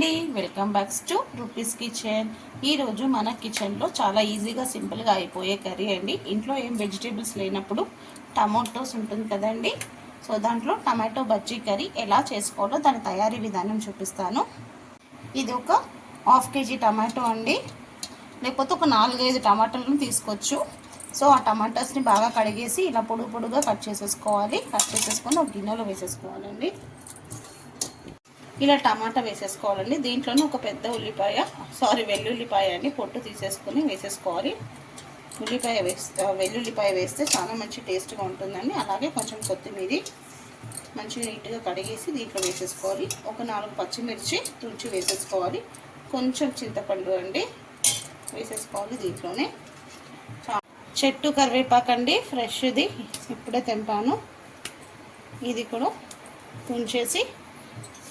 అండి, welcome back to rupees kitchen. ఈరోజు మన కిచెన్లో చాలా ఈజీగా సింపుల్గా అయిపోయే కర్రీ అండి. ఇంట్లో ఏం వెజిటేబుల్స్ లేనప్పుడు టమాటోస్ ఉంటుంది కదండి, సో దాంట్లో టమాటో బజ్జీ కర్రీ ఎలా చేసుకోవాలో దాని తయారీ విధానం చూపిస్తాను. ఇది ఒక హాఫ్ కేజీ టమాటో అండి, లేకపోతే ఒక 4-5 టమాటాలను తీసుకోవచ్చు. సో ఆ టమాటాస్ని బాగా కడిగేసి ఇలా పొడుగా కట్ చేసేసుకోవాలి. కట్ చేసేసుకొని ఒక గిన్నెలో వేసేసుకోవాలండి. ఇలా టమాటా వేసేసుకోవాలండి. దీంట్లోనే ఒక పెద్ద వెల్లుల్లిపాయ అండి, పొట్టు తీసేసుకొని వేసేసుకోవాలి. వెల్లుల్లిపాయ వేస్తే చాలా మంచి టేస్ట్గా ఉంటుందండి. అలాగే కొంచెం కొత్తిమీర మంచిగా నీట్గా కడిగేసి దీంట్లో వేసేసుకోవాలి. ఒక 4 పచ్చిమిర్చి తుంచి వేసేసుకోవాలి. కొంచెం చింతపండు అండి వేసేసుకోవాలి. దీంట్లోనే చెట్టు కరివేపాకండి, ఫ్రెష్ది, ఇప్పుడే తెంపాను. ఇది కూడా తుంచేసి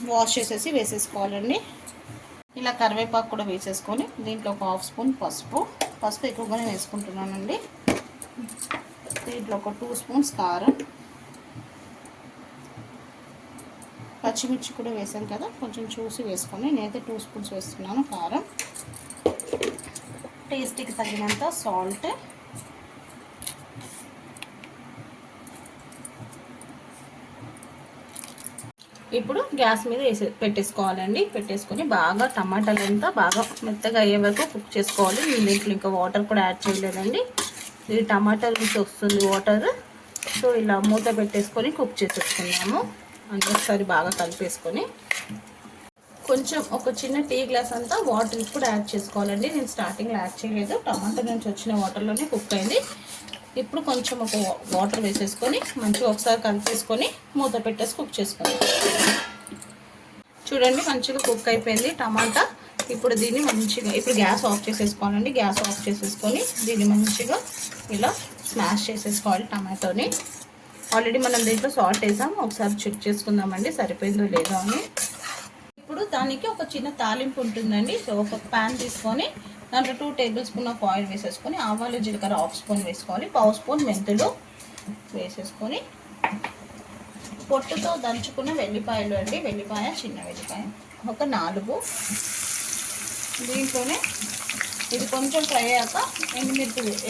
వాష్ చేసేసి వేసేసుకోవాలండి. ఇలా కరివేపాకు కూడా వేసేసుకొని దీంట్లో ఒక 1/2 స్పూన్ పసుపు ఎక్కువగానే వేసుకుంటున్నానండి. దీంట్లో ఒక 2 స్పూన్స్ కారం, పచ్చిమిర్చి కూడా వేసాం కదా, కొంచెం చూసి వేసుకొని నేనైతే 2 స్పూన్స్ వేస్తున్నాను కారం. టేస్ట్కి తగినంత సాల్ట్, ఇప్పుడు గ్యాస్ మీద పెట్టేసుకోవాలండి. పెట్టేసుకొని బాగా టమాటాలంతా బాగా మెత్తగా అయ్యే వరకు కుక్ చేసుకోవాలి. నేను దీంట్లో ఇంకా వాటర్ కూడా యాడ్ చేయలేదండి. ఇది టమాటాల నుంచి వస్తుంది వాటర్. సో ఇలా మూత పెట్టేసుకొని కుక్ చేసేసుకున్నాము. ఒకసారి బాగా కలిపేసుకొని కొంచెం ఒక చిన్న టీ గ్లాస్ అంతా వాటర్ కూడా యాడ్ చేసుకోవాలండి. నేను స్టార్టింగ్లో యాడ్ చేయలేదు, టమాటా నుంచి వచ్చిన వాటర్లోనే కుక్ అయింది. ఇప్పుడు కొంచెం ఒక వాటర్ వేసేసుకొని మంచిగా ఒకసారి కలిపేసుకొని మూత పెట్టేసి కుక్ చేసుకోండి. చూడండి, మంచిగా కుక్ అయిపోయింది టమాటా. ఇప్పుడు దీన్ని ఇప్పుడు గ్యాస్ ఆఫ్ చేసేసుకోవాలండి. గ్యాస్ ఆఫ్ చేసేసుకొని దీన్ని మంచిగా ఇలా స్మాష్ చేసేసుకోవాలి టమాటోని. ఆల్రెడీ మనం దీంట్లో సాల్ట్ వేసాము, ఒకసారి చెక్ చేసుకుందామండి సరిపోయిందో లేదో అని. ఇప్పుడు దానికి ఒక చిన్న తాలింపు ఉంటుందండి. సో ఒక ప్యాన్ తీసుకొని దాంట్లో 2 టేబుల్ స్పూన్ ఆఫ్ ఆయిల్ వేసేసుకొని ఆవాలు జీలకర్ర 1/2 స్పూన్ వేసుకోవాలి. 1/2 స్పూన్ మెంతులు వేసేసుకొని పొట్టుతో దంచుకున్న వెల్లిపాయలు అండి, చిన్న వెల్లిపాయ ఒక 4. దీంట్లోనే ఇది కొంచెం ఫ్రై అయ్యాక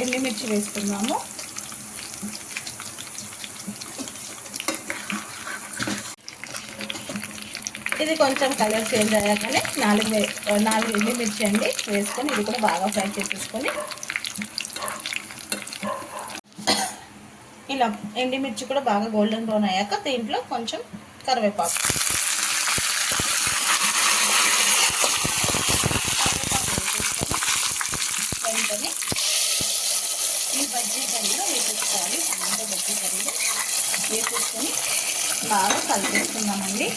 ఎండుమిర్చి వేసుకున్నాము. ఇది కొంచెం కలర్ చేంజ్ అయ్యాకనే 4 ఎండుమిర్చి అండి వేసుకొని ఇది కూడా బాగా ఫ్రై చేసేసుకొని ఇలా ఎండుమిర్చి కూడా బాగా గోల్డెన్ బ్రౌన్ అయ్యాక దీంట్లో కొంచెం కరివేపాకు వెంటనే ఈ బజ్జీ కర్రీలో వేసేసుకోవాలి. టమాటో బజ్జీ కర్రీలో వేసేసుకొని బాగా కలిపేసుకుందామండి.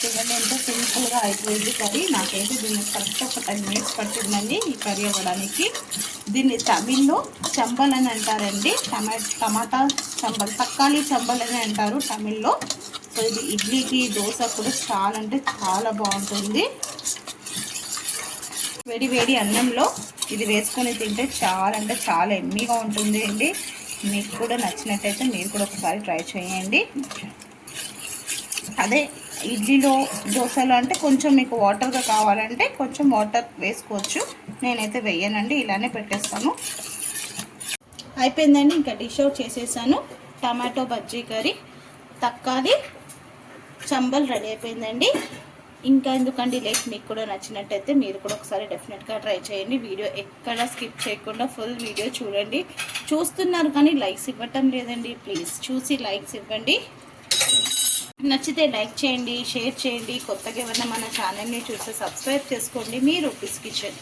చూడండి ఎంత సింపుల్గా అయిపోయింది కర్రీ. నాకైతే దీన్ని కరెక్ట్ ఒక 10 మినిట్స్ పట్టిందండి ఈ కర్రీ అవ్వడానికి. దీన్ని తమిళ్లో చంబల్ అని అంటారండి. టమాటా చంబల్, తక్కాలి చంబల్ అని అంటారు తమిళ్లో. సో ఇది ఇడ్లీకి దోశ కూడా చాలా అంటే చాలా బాగుంటుంది. వేడి అన్నంలో ఇది వేసుకొని తింటే చాలా అంటే చాలా ఎమ్మీగా ఉంటుంది అండి. మీకు కూడా నచ్చినట్టయితే మీరు కూడా ఒకసారి ట్రై చేయండి. అదే ఇడ్లీలో దోశలో అంటే కొంచెం మీకు వాటర్గా కావాలంటే కొంచెం వాటర్ వేసుకోవచ్చు. నేనైతే వేయనండి, ఇలానే పెట్టేస్తాను. అయిపోయిందండి, ఇంకా డిష్ అవుట్ చేసేసాను. టమాటో బజ్జీ కర్రీ తక్కాలి చంబల్ రెడీ అయిపోయిందండి. ఇంకా ఎందుకండి లేట్, మీకు కూడా నచ్చినట్టయితే మీరు కూడా ఒకసారి డెఫినెట్గా ట్రై చేయండి. వీడియో ఎక్కడ స్కిప్ చేయకుండా ఫుల్ వీడియో చూడండి. చూస్తున్నారు కానీ లైక్స్ ఇవ్వటం లేదండి, ప్లీజ్ చూసి లైక్స్ ఇవ్వండి. నచ్చితే లైక్ చేయండి, షేర్ చేయండి. కొత్తగా ఏమైనా మన ఛానల్ని చూస్తే సబ్స్క్రైబ్ చేసుకోండి. మీ రూపీస్ కిచెన్.